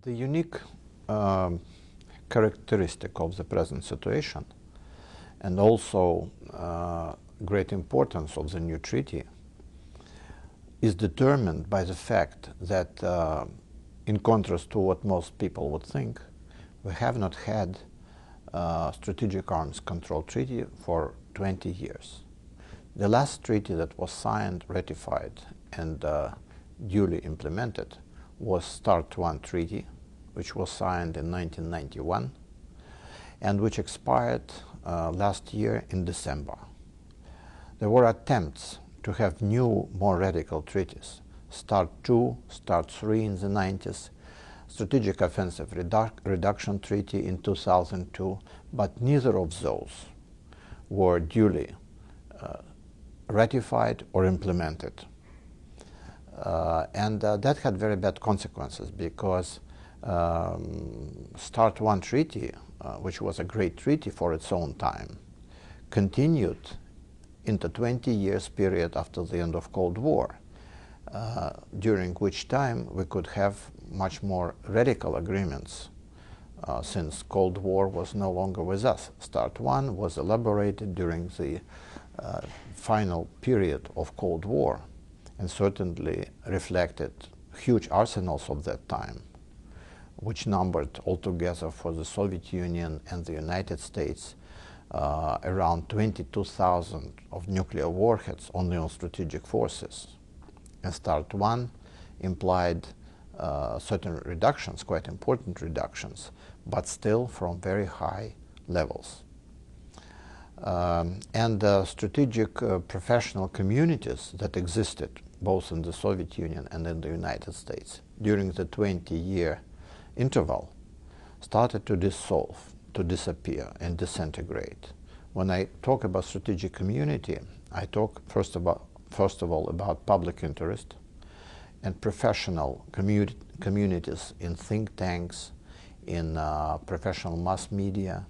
The unique characteristic of the present situation, and also great importance of the new treaty, is determined by the fact that, in contrast to what most people would think, we have not had a strategic arms control treaty for 20 years. The last treaty that was signed, ratified, and duly implemented was START I Treaty, which was signed in 1991 and which expired last year in December. There were attempts to have new, more radical treaties, START II, START III in the 90s, Strategic Offensive Reduction Treaty in 2002, but neither of those were duly ratified or implemented. And that had very bad consequences, because START I Treaty, which was a great treaty for its own time, continued into 20 years period after the end of Cold War, during which time we could have much more radical agreements, since Cold War was no longer with us. START I was elaborated during the final period of Cold War and certainly reflected huge arsenals of that time, which numbered altogether for the Soviet Union and the United States around 22,000 of nuclear warheads only on strategic forces. And START I implied certain reductions, quite important reductions, but still from very high levels. And strategic professional communities that existed both in the Soviet Union and in the United States during the 20-year interval started to dissolve, to disappear and disintegrate. When I talk about strategic community, I talk first of all about public interest and professional communities in think tanks, in professional mass media,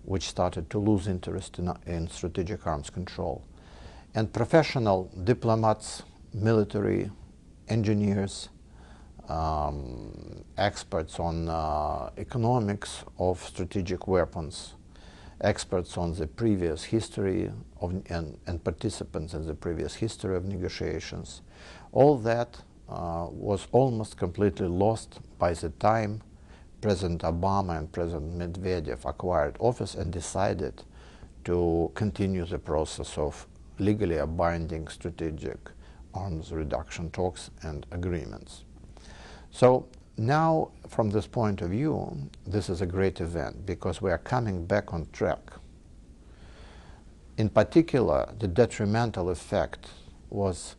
which started to lose interest in strategic arms control, and professional diplomats, military engineers, experts on economics of strategic weapons, experts on the previous history of, and participants in the previous history of negotiations. All that was almost completely lost by the time President Obama and President Medvedev acquired office and decided to continue the process of legally binding strategic arms reduction talks and agreements. So now, from this point of view, this is a great event, because we are coming back on track. In particular, the detrimental effect was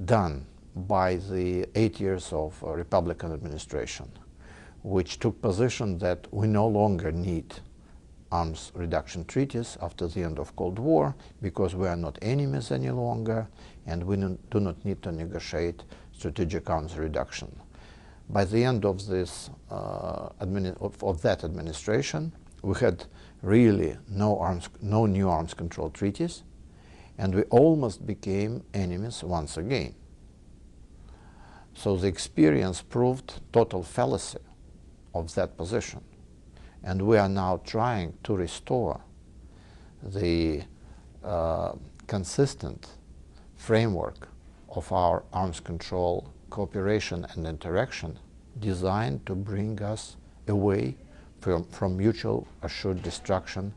done by the 8 years of Republican administration, which took position that we no longer need arms reduction treaties after the end of Cold War, because we are not enemies any longer, and we do not need to negotiate strategic arms reduction. By the end of this of that administration, we had really no new arms control treaties, and we almost became enemies once again. So the experience proved total fallacy of that position, and we are now trying to restore the consistent framework of our arms control cooperation and interaction, designed to bring us away from mutual assured destruction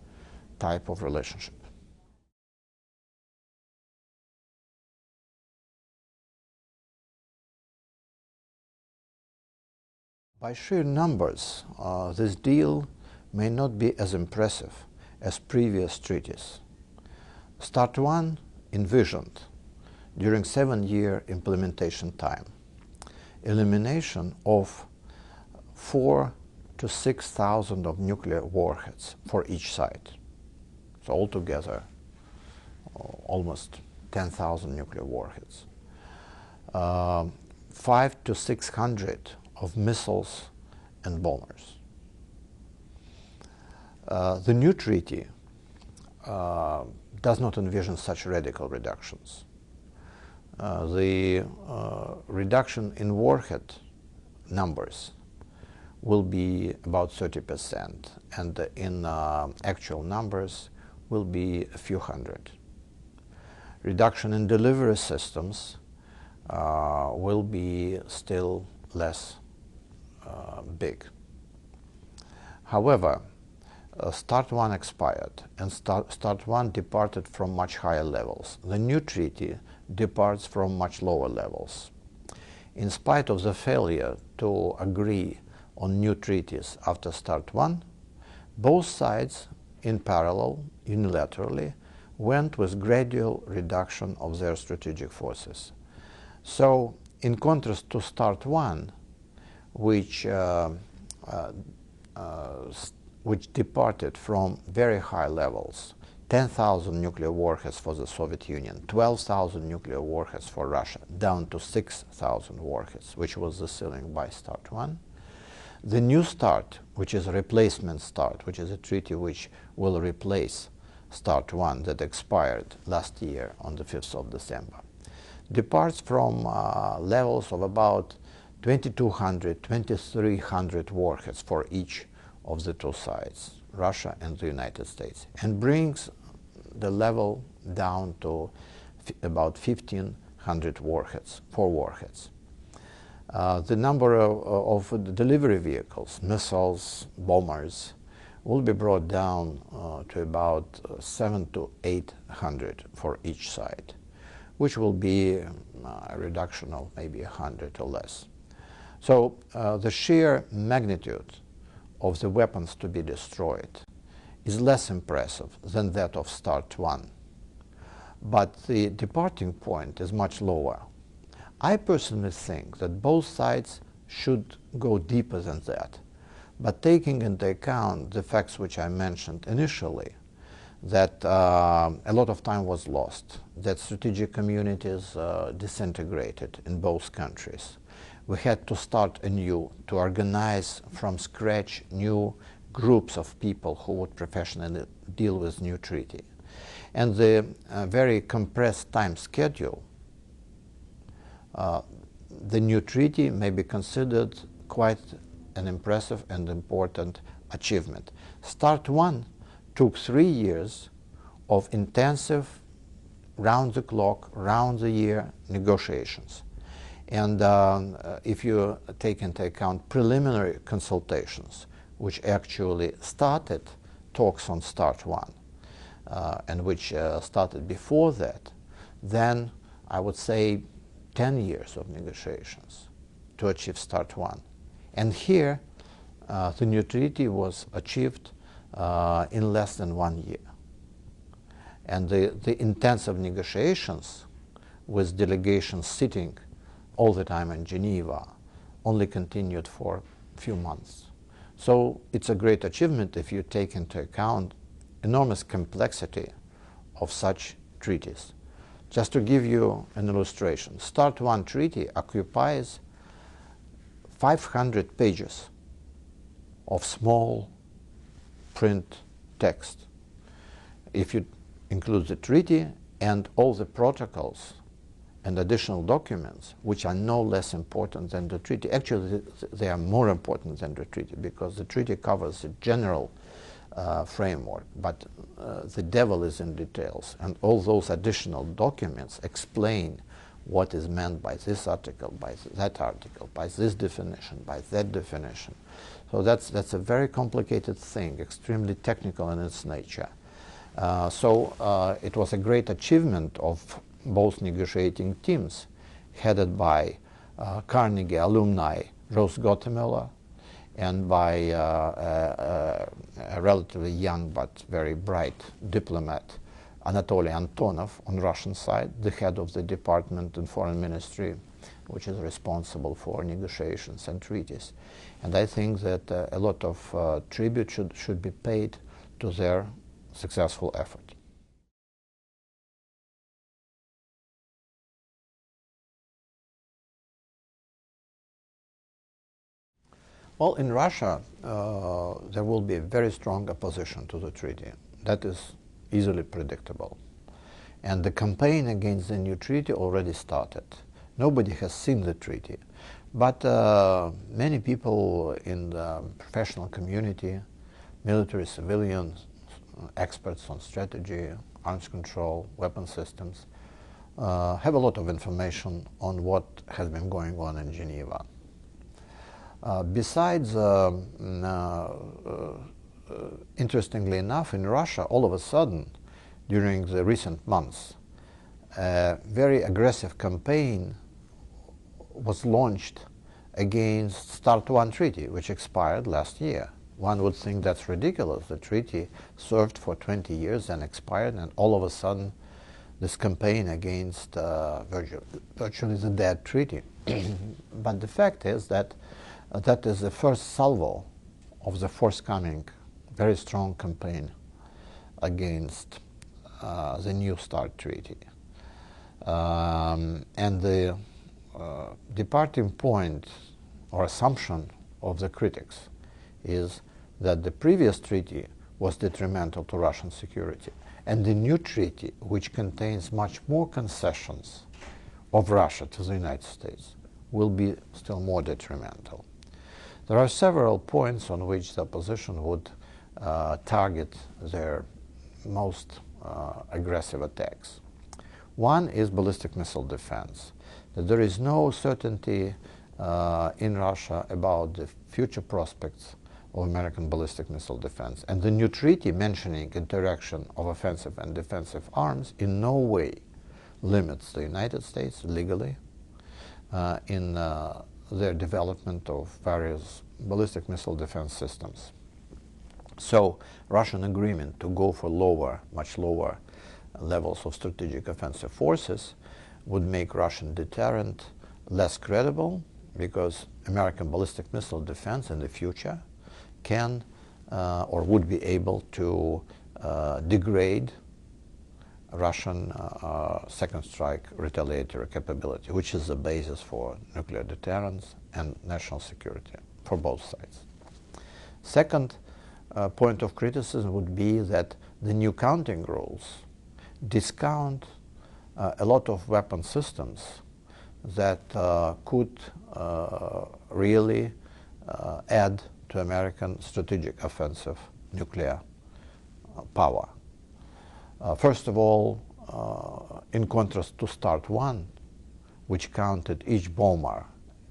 type of relationship. By sheer numbers, this deal may not be as impressive as previous treaties. START I envisioned, during 7-year implementation time, elimination of 4,000 to 6,000 of nuclear warheads for each side. So altogether, almost 10,000 nuclear warheads. 500 to 600 of missiles and bombers. The new treaty does not envision such radical reductions. The reduction in warhead numbers will be about 30%, and in actual numbers will be a few hundred. Reduction in delivery systems will be still less big. However, Start 1 expired, and Start 1 departed from much higher levels. The new treaty departs from much lower levels. In spite of the failure to agree on new treaties after Start 1, both sides, in parallel, unilaterally, went with gradual reduction of their strategic forces. So, in contrast to Start 1, which departed from very high levels, 10,000 nuclear warheads for the Soviet Union, 12,000 nuclear warheads for Russia, down to 6,000 warheads, which was the ceiling by Start 1. The new START, which is a replacement START, which is a treaty which will replace Start 1 that expired last year on the 5th of December, departs from levels of about 2,200, 2,300 warheads for each of the two sides, Russia and the United States, and brings the level down to about 1,500 warheads, for warheads. The number of delivery vehicles, missiles, bombers, will be brought down to about 700 to 800 for each side, which will be a reduction of maybe 100 or less. So the sheer magnitude of the weapons to be destroyed is less impressive than that of Start 1. But the departing point is much lower. I personally think that both sides should go deeper than that, but taking into account the facts which I mentioned initially, that a lot of time was lost, that strategic communities disintegrated in both countries. We had to start anew, to organize from scratch new groups of people who would professionally deal with new treaty. And the very compressed time schedule, the new treaty may be considered quite an impressive and important achievement. Start 1 took 3 years of intensive, round-the-clock, round-the-year negotiations. And if you take into account preliminary consultations, which actually started talks on Start 1, and which started before that, then I would say 10 years of negotiations to achieve Start 1. And here, the new treaty was achieved in less than 1 year. And the intensive negotiations with delegations sitting all the time in Geneva only continued for a few months. So it's a great achievement if you take into account enormous complexity of such treaties. Just to give you an illustration, Start 1 treaty occupies 500 pages of small print text. If you include the treaty and all the protocols and additional documents, which are no less important than the treaty. Actually, they are more important than the treaty, because the treaty covers the general framework, but the devil is in details, and all those additional documents explain what is meant by this article, by that article, by this definition, by that definition. So that's a very complicated thing, extremely technical in its nature. So it was a great achievement of both negotiating teams, headed by Carnegie alumni Rose Gottemöller and by a relatively young but very bright diplomat, Anatoly Antonov, on Russian side, the head of the department in Foreign Ministry, which is responsible for negotiations and treaties. And I think that a lot of tribute should be paid to their successful effort. Well, in Russia, there will be a very strong opposition to the treaty. That is easily predictable. And the campaign against the new treaty already started. Nobody has seen the treaty, But many people in the professional community, military, civilians, experts on strategy, arms control, weapon systems, have a lot of information on what has been going on in Geneva. Besides, interestingly enough, in Russia, all of a sudden, during the recent months, a very aggressive campaign was launched against START 1 treaty, which expired last year. One would think that's ridiculous. The treaty served for 20 years and expired, and all of a sudden this campaign against virtually the dead treaty. But the fact is that that is the first salvo of the forthcoming very strong campaign against the new START treaty. And the departing point or assumption of the critics is that the previous treaty was detrimental to Russian security, and the new treaty, which contains much more concessions of Russia to the United States, will be still more detrimental. There are several points on which the opposition would target their most aggressive attacks. One is ballistic missile defense. That there is no certainty in Russia about the future prospects of American ballistic missile defense. And the new treaty mentioning interaction of offensive and defensive arms in no way limits the United States legally in their development of various ballistic missile defense systems. So Russian agreement to go for lower, much lower levels of strategic offensive forces would make Russian deterrent less credible, because American ballistic missile defense in the future can or would be able to degrade Russian second strike retaliatory capability, which is the basis for nuclear deterrence and national security for both sides. Second point of criticism would be that the new counting rules discount a lot of weapon systems that could really add to American strategic offensive nuclear power. First of all, in contrast to START 1, which counted each bomber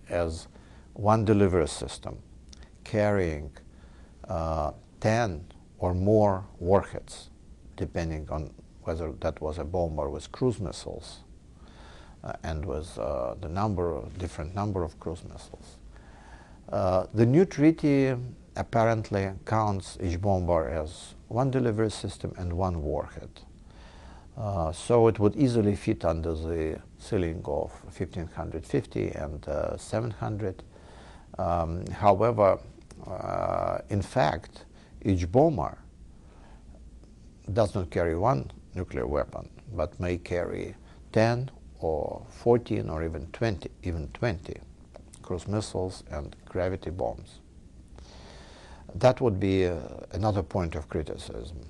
as one delivery system carrying 10 or more warheads, depending on whether that was a bomber with cruise missiles and with the different number of cruise missiles. The new treaty apparently counts each bomber as one delivery system and one warhead. So it would easily fit under the ceiling of 1,550 and 700. However, in fact, each bomber does not carry one nuclear weapon, but may carry 10 or 14 or even 20 cruise missiles and gravity bombs. That would be another point of criticism.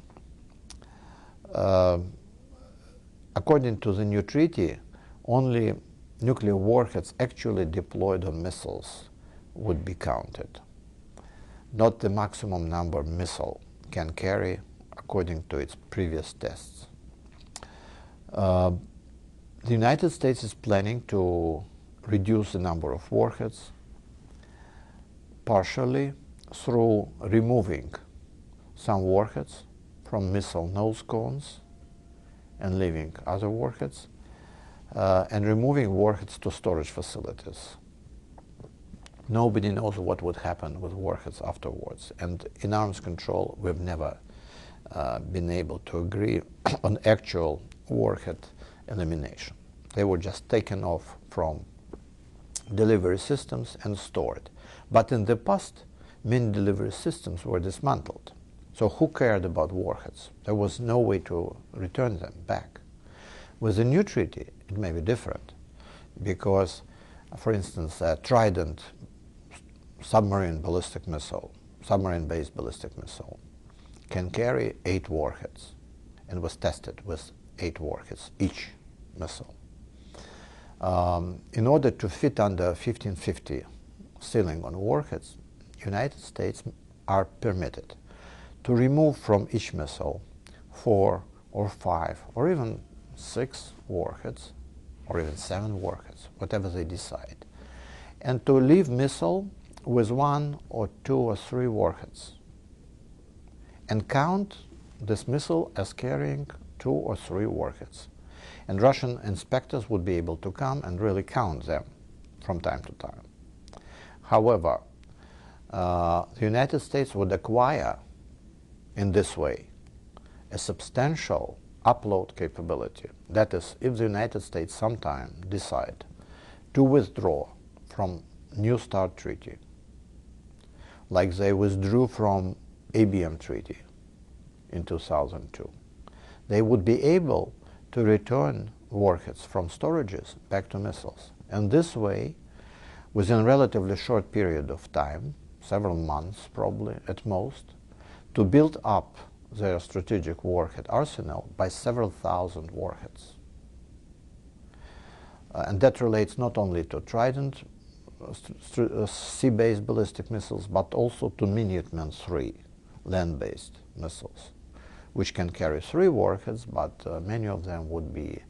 According to the new treaty, only nuclear warheads actually deployed on missiles would be counted, not the maximum number missile can carry according to its previous tests. The United States is planning to reduce the number of warheads partially through removing some warheads from missile nose cones and leaving other warheads, and removing warheads to storage facilities. Nobody knows what would happen with warheads afterwards, and in arms control we've never been able to agree on actual warhead elimination. They were just taken off from delivery systems and stored. But in the past, many delivery systems were dismantled. So who cared about warheads? There was no way to return them back. With the new treaty, it may be different, because, for instance, a Trident submarine-based ballistic missile can carry 8 warheads, and was tested with 8 warheads each missile. In order to fit under 1550 ceiling on warheads, United States are permitted to remove from each missile 4 or 5 or even 6 warheads or even 7 warheads, whatever they decide, and to leave missile with 1 or 2 or 3 warheads and count this missile as carrying 2 or 3 warheads. And Russian inspectors would be able to come and really count them from time to time. However, the United States would acquire in this way a substantial upload capability. That is, if the United States sometime decide to withdraw from New START treaty, like they withdrew from ABM treaty in 2002, they would be able to return warheads from storages back to missiles. And this way, within a relatively short period of time, several months probably at most, to build up their strategic warhead arsenal by several thousand warheads. And that relates not only to Trident sea-based ballistic missiles, but also to Minuteman III land-based missiles, which can carry 3 warheads, but many of them would be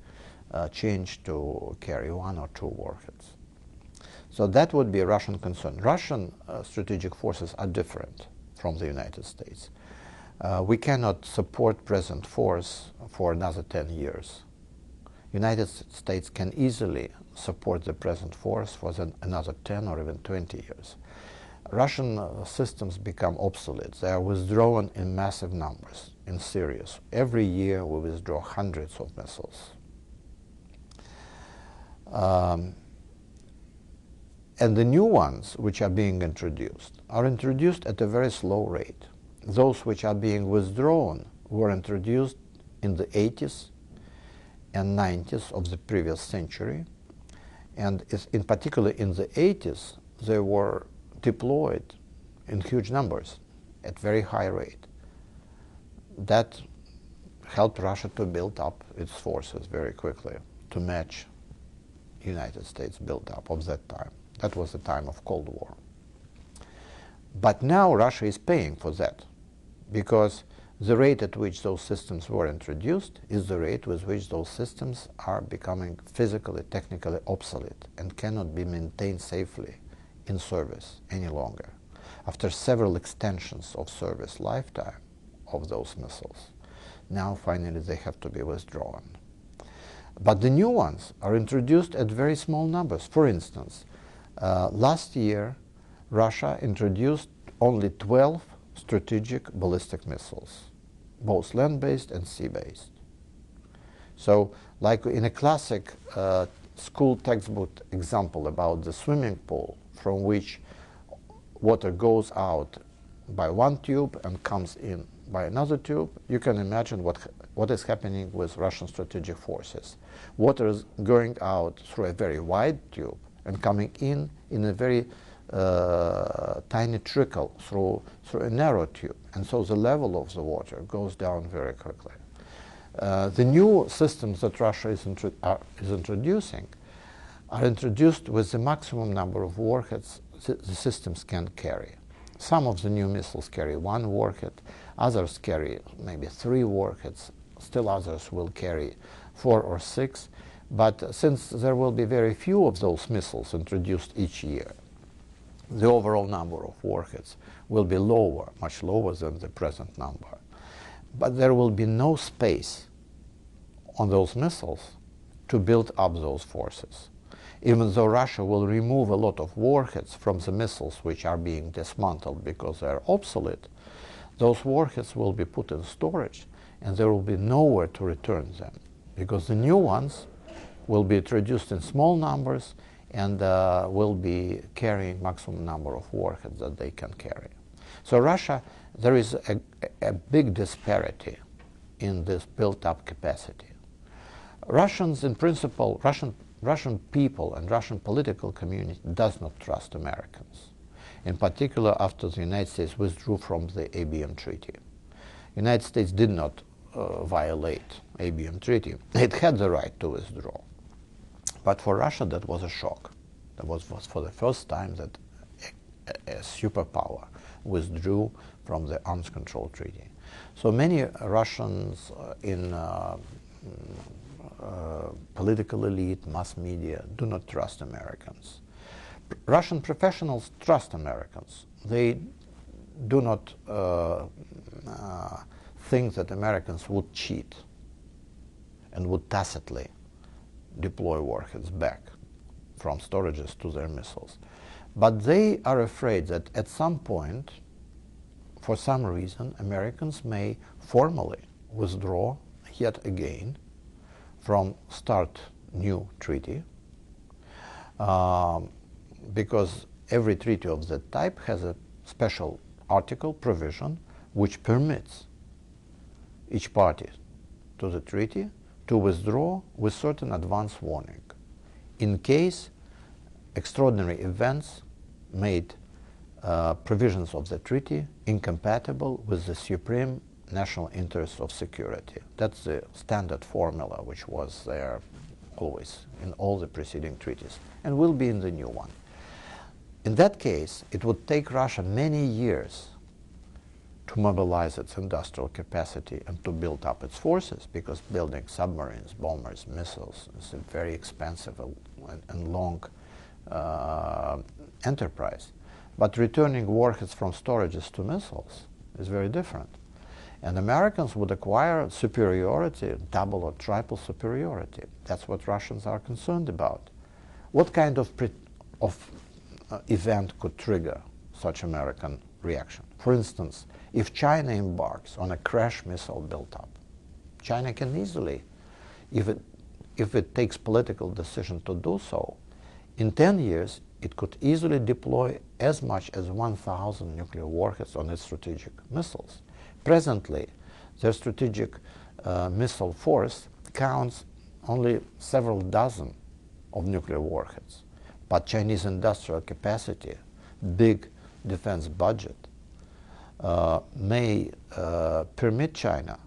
changed to carry 1 or 2 warheads. So that would be a Russian concern. Russian strategic forces are different from the United States. We cannot support present force for another 10 years. United States can easily support the present force for another 10 or even 20 years. Russian systems become obsolete. They are withdrawn in massive numbers, in series. Every year we withdraw hundreds of missiles. And the new ones which are being introduced are introduced at a very slow rate. Those which are being withdrawn were introduced in the 80s and 90s of the previous century, and in particular in the 80s they were deployed in huge numbers at very high rate. That helped Russia to build up its forces very quickly to match United States build-up of that time. That was the time of Cold War. But now Russia is paying for that, because the rate at which those systems were introduced is the rate with which those systems are becoming physically, technically obsolete and cannot be maintained safely in service any longer. After several extensions of service lifetime of those missiles, now finally they have to be withdrawn. But the new ones are introduced at very small numbers. For instance, last year Russia introduced only 12 strategic ballistic missiles, both land-based and sea-based. So, like in a classic school textbook example about the swimming pool from which water goes out by one tube and comes in by another tube, you can imagine what is happening with Russian strategic forces. Water is going out through a very wide tube and coming in a very tiny trickle through a narrow tube, and so the level of the water goes down very quickly. The new systems that Russia is introducing are introduced with the maximum number of warheads the systems can carry. Some of the new missiles carry 1 warhead, others carry maybe 3 warheads, still others will carry 4 or 6, but since there will be very few of those missiles introduced each year, the overall number of warheads will be lower, much lower than the present number. But there will be no space on those missiles to build up those forces. Even though Russia will remove a lot of warheads from the missiles which are being dismantled because they are obsolete, those warheads will be put in storage and there will be nowhere to return them, because the new ones will be introduced in small numbers and will be carrying maximum number of warheads that they can carry. So Russia, there is a big disparity in this built-up capacity. Russians, in principle, Russian people and Russian political community does not trust Americans, in particular after the United States withdrew from the ABM treaty. The United States did not violate ABM treaty. It had the right to withdraw. But for Russia, that was a shock. That was for the first time that a superpower withdrew from the Arms Control Treaty. So many Russians in political elite, mass media, do not trust Americans. Russian professionals trust Americans. They do not think that Americans would cheat and would tacitly deploy warheads back from storages to their missiles. But they are afraid that at some point, for some reason, Americans may formally withdraw yet again from start new treaty, because every treaty of that type has a special article provision which permits each party to the treaty to withdraw with certain advance warning in case extraordinary events made provisions of the treaty incompatible with the supreme national interests of security. That's the standard formula which was there always in all the preceding treaties and will be in the new one. In that case, it would take Russia many years to mobilize its industrial capacity and to build up its forces, because building submarines, bombers, missiles is a very expensive and long enterprise. But returning warheads from storages to missiles is very different. And Americans would acquire superiority, double or triple superiority. That's what Russians are concerned about. What kind of event could trigger such American reaction? For instance, if China embarks on a crash missile build-up, China can easily, if it takes political decision to do so, in 10 years it could easily deploy as much as 1,000 nuclear warheads on its strategic missiles. Presently, their strategic missile force counts only several dozen of nuclear warheads. But Chinese industrial capacity, big defense budget, may permit China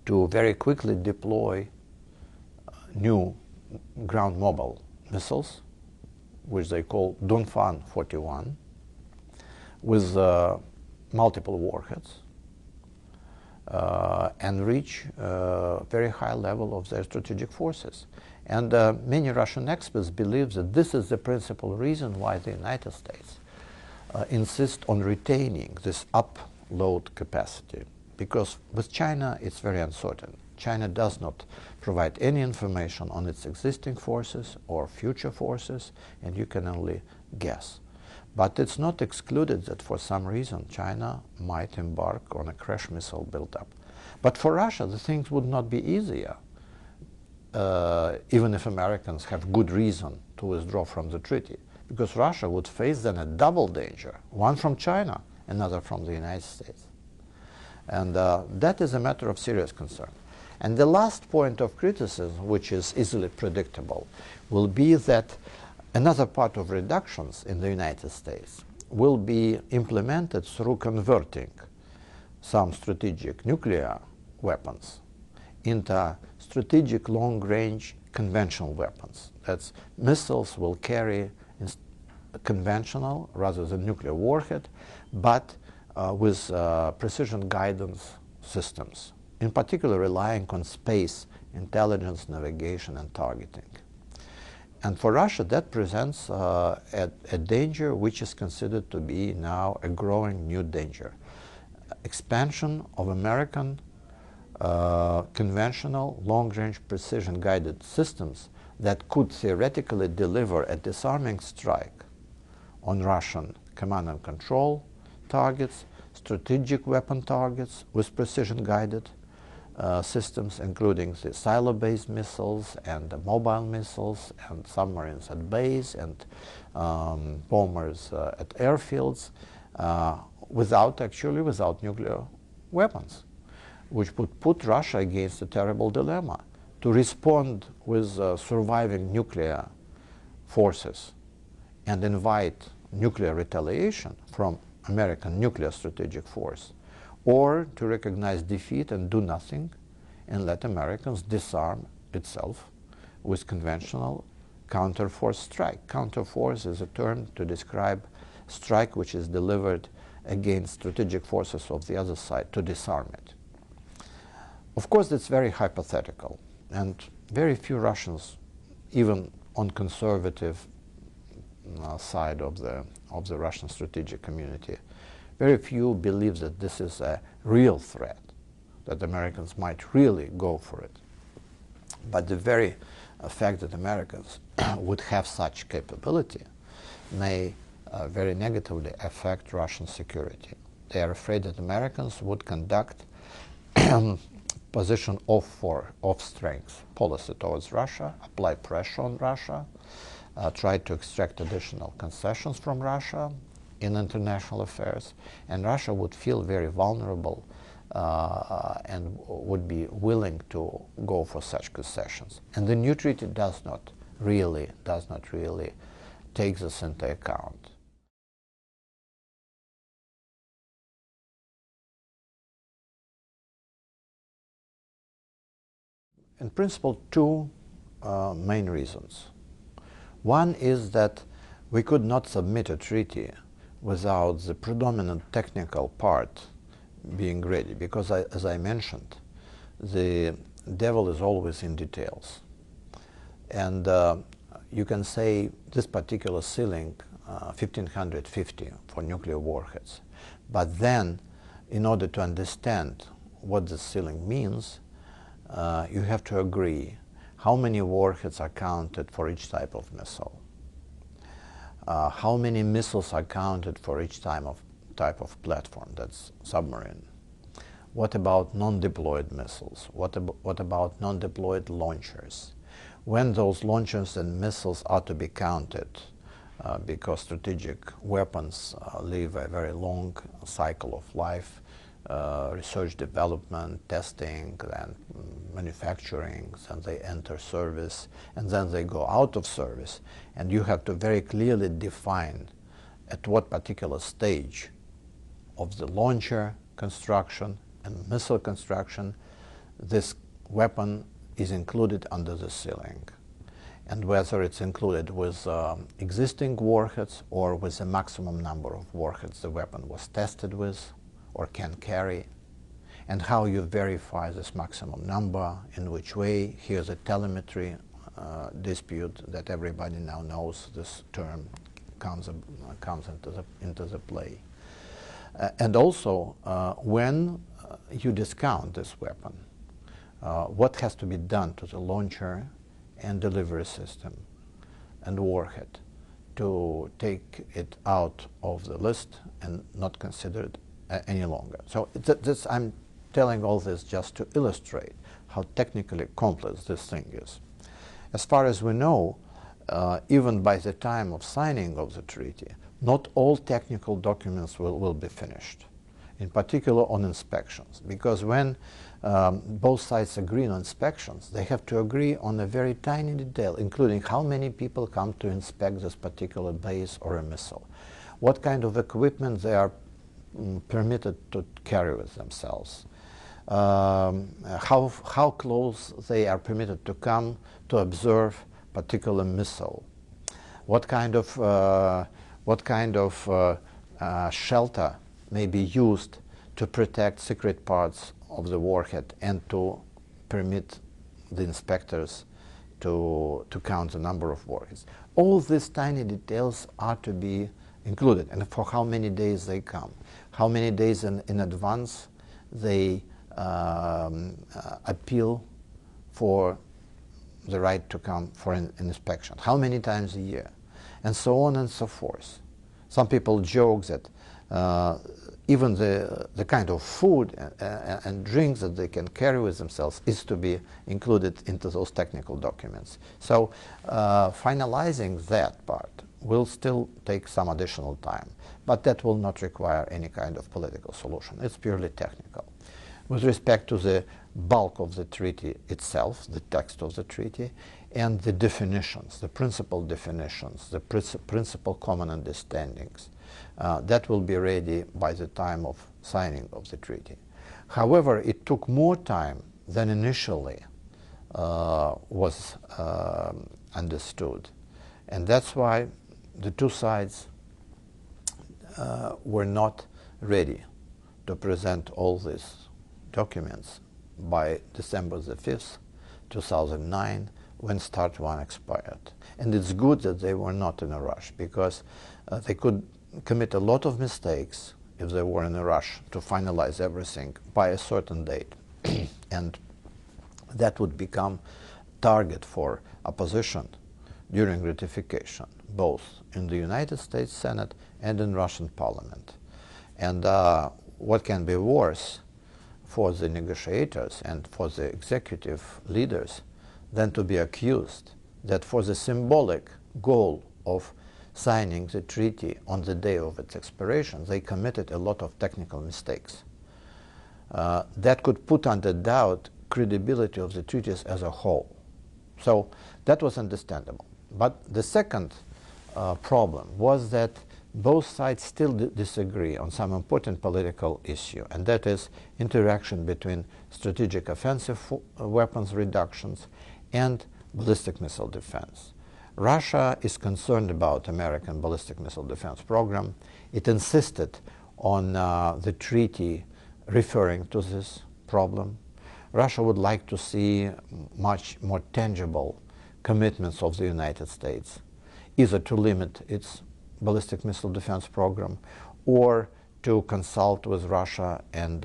to very quickly deploy new ground mobile missiles, which they call Dunfan 41, with multiple warheads, and reach a very high level of their strategic forces. And many Russian experts believe that this is the principal reason why the United States insist on retaining this upload capacity. Because with China, it's very uncertain. China does not provide any information on its existing forces or future forces, and you can only guess. But it's not excluded that for some reason China might embark on a crash missile buildup. But for Russia, the things would not be easier, even if Americans have good reason to withdraw from the treaty, because Russia would face then a double danger, one from China, another from the United States. And that is a matter of serious concern. And the last point of criticism, which is easily predictable, will be that another part of reductions in the United States will be implemented through converting some strategic nuclear weapons into strategic long-range conventional weapons. That's missiles will carry conventional rather than nuclear warhead, but with precision guidance systems, in particular relying on space intelligence, navigation, and targeting. And for Russia, that presents a danger which is considered to be now a growing new danger. Expansion of American conventional long-range precision-guided systems that could theoretically deliver a disarming strike on Russian command and control targets, strategic weapon targets with precision-guided systems, including the silo-based missiles and the mobile missiles and submarines at base and bombers at airfields, without nuclear weapons, which would put Russia against a terrible dilemma to respond with surviving nuclear forces and invite nuclear retaliation from American nuclear strategic force, or to recognize defeat and do nothing and let Americans disarm itself with conventional counterforce strike. Counterforce is a term to describe strike which is delivered against strategic forces of the other side to disarm it. Of course, it's very hypothetical, and very few Russians, even on conservative side of the Russian strategic community, very few believe that this is a real threat, that Americans might really go for it. But the very fact that Americans would have such capability may very negatively affect Russian security. They are afraid that Americans would conduct position of strength policy towards Russia, apply pressure on Russia, try to extract additional concessions from Russia in international affairs, and Russia would feel very vulnerable and would be willing to go for such concessions. And the new treaty does not really take this into account. In principle, two main reasons. One is that we could not submit a treaty without the predominant technical part being ready, because as I mentioned, the devil is always in details. And you can say this particular ceiling, 1550 for nuclear warheads. But then, in order to understand what this ceiling means, you have to agree how many warheads are counted for each type of missile, how many missiles are counted for each type of platform, that's submarine. What about non-deployed missiles? What about non-deployed launchers? When those launchers and missiles are to be counted, because strategic weapons live a very long cycle of life, research, development, testing, and manufacturing, and they enter service, and then they go out of service. And you have to very clearly define at what particular stage of the launcher construction and missile construction this weapon is included under the ceiling, and whether it's included with existing warheads or with the maximum number of warheads the weapon was tested with or can carry, and how you verify this maximum number, in which way. Here's a telemetry dispute that everybody now knows. This term comes into the play. And also, when you discount this weapon, what has to be done to the launcher and delivery system and warhead to take it out of the list and not consider it any longer. So I'm telling all this just to illustrate how technically complex this thing is. As far as we know, even by the time of signing of the treaty, not all technical documents will be finished, in particular on inspections, because when both sides agree on inspections, they have to agree on a very tiny detail, including how many people come to inspect this particular base or a missile, what kind of equipment they are permitted to carry with themselves, how close they are permitted to come to observe particular missile, what kind of shelter may be used to protect secret parts of the warhead and to permit the inspectors to count the number of warheads. All these tiny details are to be included, and for how many days they come, how many days in advance they appeal for the right to come for an inspection, how many times a year, and so on and so forth. Some people joke that even the kind of food and drinks that they can carry with themselves is to be included into those technical documents. So finalizing that part will still take some additional time, but that will not require any kind of political solution. It's purely technical. With respect to the bulk of the treaty itself, the text of the treaty, and the definitions, the principal definitions, the principal common understandings, that will be ready by the time of signing of the treaty. However, it took more time than initially was understood. And that's why the two sides were not ready to present all these documents by December the 5th, 2009, when Start 1 expired. And it's good that they were not in a rush, because they could commit a lot of mistakes if they were in a rush to finalize everything by a certain date. And that would become target for opposition during ratification, both in the United States Senate and in Russian Parliament. And what can be worse for the negotiators and for the executive leaders than to be accused that for the symbolic goal of signing the treaty on the day of its expiration, they committed a lot of technical mistakes. That could put under doubt credibility of the treaties as a whole. So that was understandable. But the second problem was that both sides still disagree on some important political issue, and that is interaction between strategic offensive weapons reductions and ballistic missile defense. Russia is concerned about American ballistic missile defense program. It insisted on the treaty referring to this problem. Russia would like to see much more tangible commitments of the United States, either to limit its ballistic missile defense program or to consult with Russia and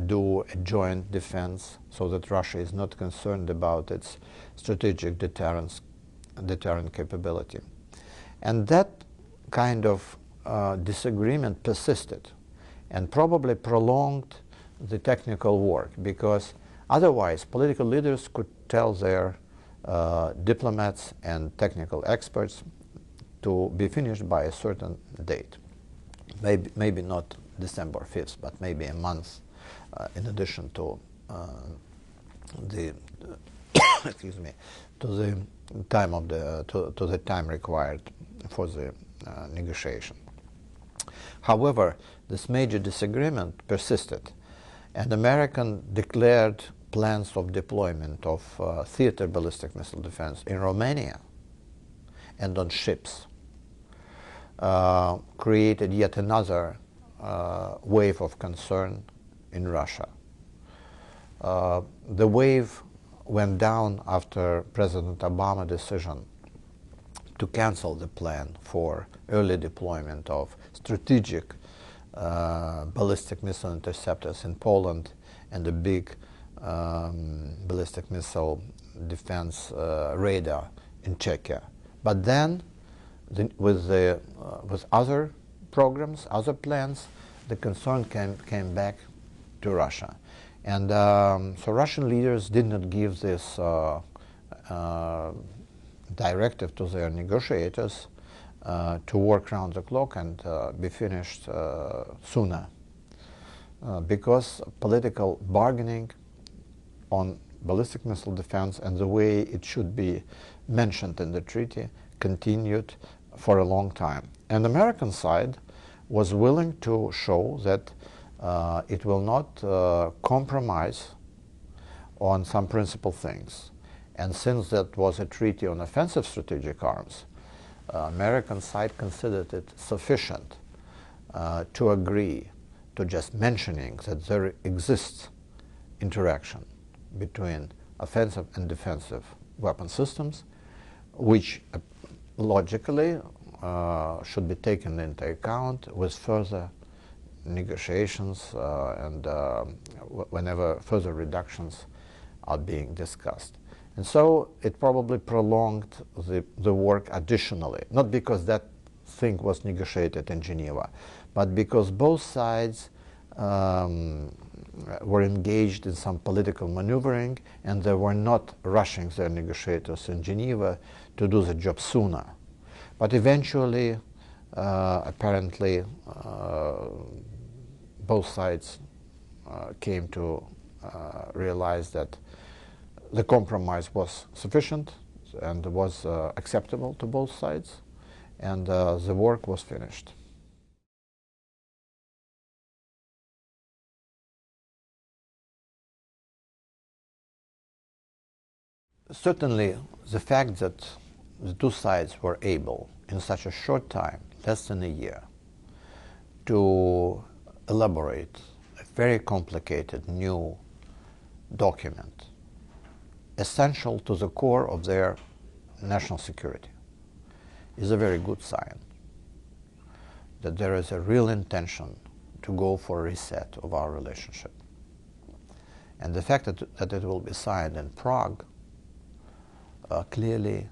do a joint defense so that Russia is not concerned about its strategic deterrent capability. And that kind of disagreement persisted and probably prolonged the technical work, because otherwise political leaders could tell their diplomats and technical experts to be finished by a certain date. Maybe not December 5th, but maybe a month in addition to the excuse me, to the time of to the time required for the negotiation. However, this major disagreement persisted, and American declared plans of deployment of theater ballistic missile defense in Romania and on ships. Created yet another wave of concern in Russia. The wave went down after President Obama's decision to cancel the plan for early deployment of strategic ballistic missile interceptors in Poland and a big ballistic missile defense radar in Czechia. But then, with other programs, other plans, the concern came back to Russia. And so Russian leaders did not give this directive to their negotiators to work round the clock and be finished sooner, because political bargaining on ballistic missile defense and the way it should be mentioned in the treaty continued for a long time. And the American side was willing to show that it will not compromise on some principal things. And since that was a treaty on offensive strategic arms, American side considered it sufficient to agree to just mentioning that there exists interaction between offensive and defensive weapon systems, which logically should be taken into account with further negotiations and whenever further reductions are being discussed. And so it probably prolonged the work additionally, not because that thing was negotiated in Geneva, but because both sides were engaged in some political maneuvering, and they were not rushing their negotiators in Geneva to do the job sooner. But eventually, apparently, both sides came to realize that the compromise was sufficient and was acceptable to both sides, and the work was finished. Certainly, the fact that the two sides were able, in such a short time, less than a year, to elaborate a very complicated new document, essential to the core of their national security, is a very good sign that there is a real intention to go for a reset of our relationship. And the fact that it will be signed in Prague clearly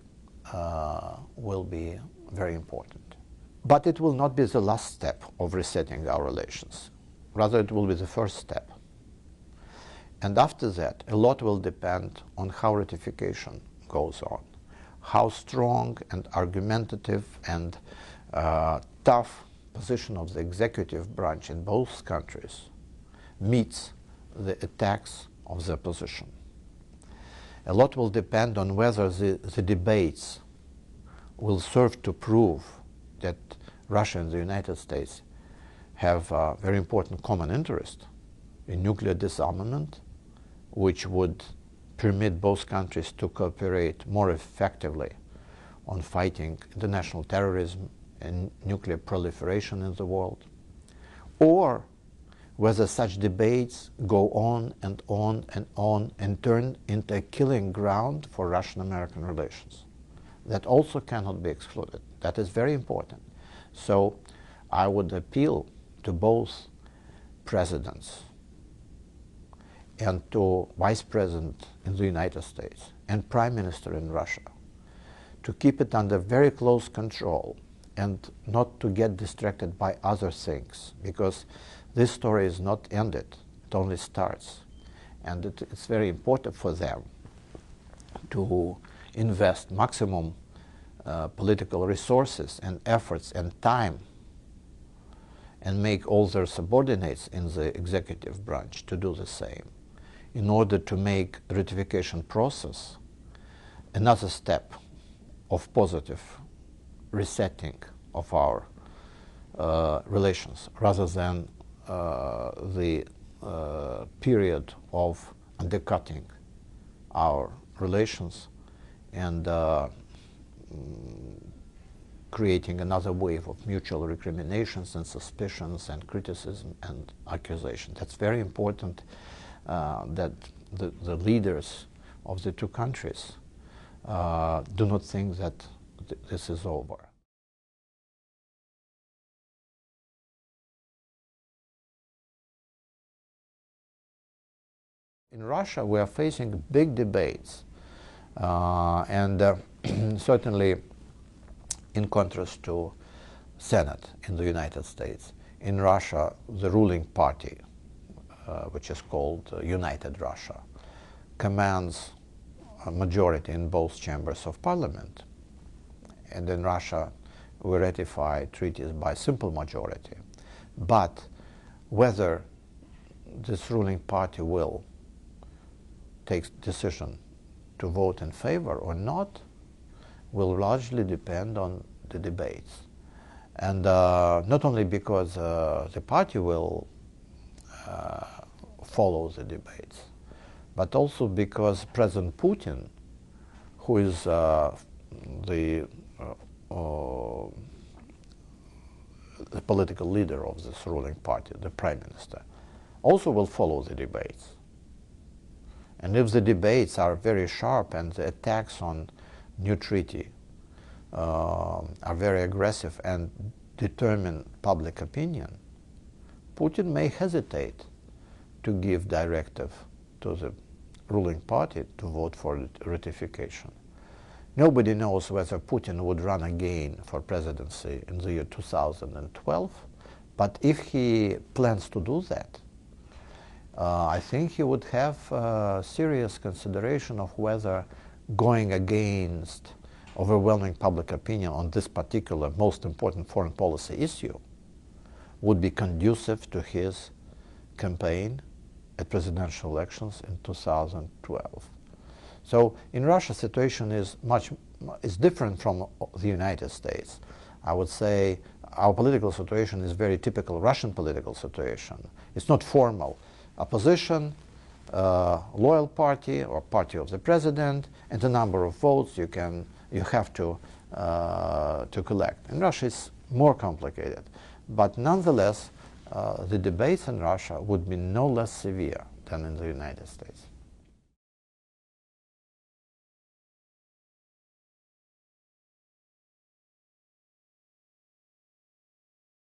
will be very important. But it will not be the last step of resetting our relations. Rather, it will be the first step. And after that, a lot will depend on how ratification goes on, how strong and argumentative and tough position of the executive branch in both countries meets the attacks of the opposition. A lot will depend on whether the debates will serve to prove that Russia and the United States have a very important common interest in nuclear disarmament, which would permit both countries to cooperate more effectively on fighting international terrorism and nuclear proliferation in the world, or whether such debates go on and on and on and turn into a killing ground for Russian-American relations. That also cannot be excluded. That is very important. So I would appeal to both presidents and to Vice President in the United States and Prime Minister in Russia to keep it under very close control and not to get distracted by other things, because this story is not ended, it only starts. And it's very important for them to invest maximum political resources and efforts and time and make all their subordinates in the executive branch to do the same, in order to make the ratification process another step of positive resetting of our relations, rather than the period of undercutting our relations and creating another wave of mutual recriminations and suspicions and criticism and accusation. That's very important that the leaders of the two countries do not think that this is over. In Russia, we are facing big debates, and certainly in contrast to Senate in the United States. In Russia, the ruling party, which is called United Russia, commands a majority in both chambers of parliament. And in Russia, we ratify treaties by simple majority. But whether this ruling party will take decision to vote in favor or not will largely depend on the debates. And not only because the party will follow the debates, but also because President Putin, who is the political leader of this ruling party, the prime minister, also will follow the debates. And if the debates are very sharp and the attacks on new treaty are very aggressive and determine public opinion, Putin may hesitate to give directive to the ruling party to vote for ratification. Nobody knows whether Putin would run again for presidency in the year 2012, but if he plans to do that, I think he would have serious consideration of whether going against overwhelming public opinion on this particular most important foreign policy issue would be conducive to his campaign at presidential elections in 2012. So in Russia, situation is different from the United States. I would say our political situation is very typical Russian political situation. It's not formal. Opposition loyal party or party of the president, and the number of votes you have to collect. In Russia, it's more complicated, but nonetheless, the debates in Russia would be no less severe than in the United States.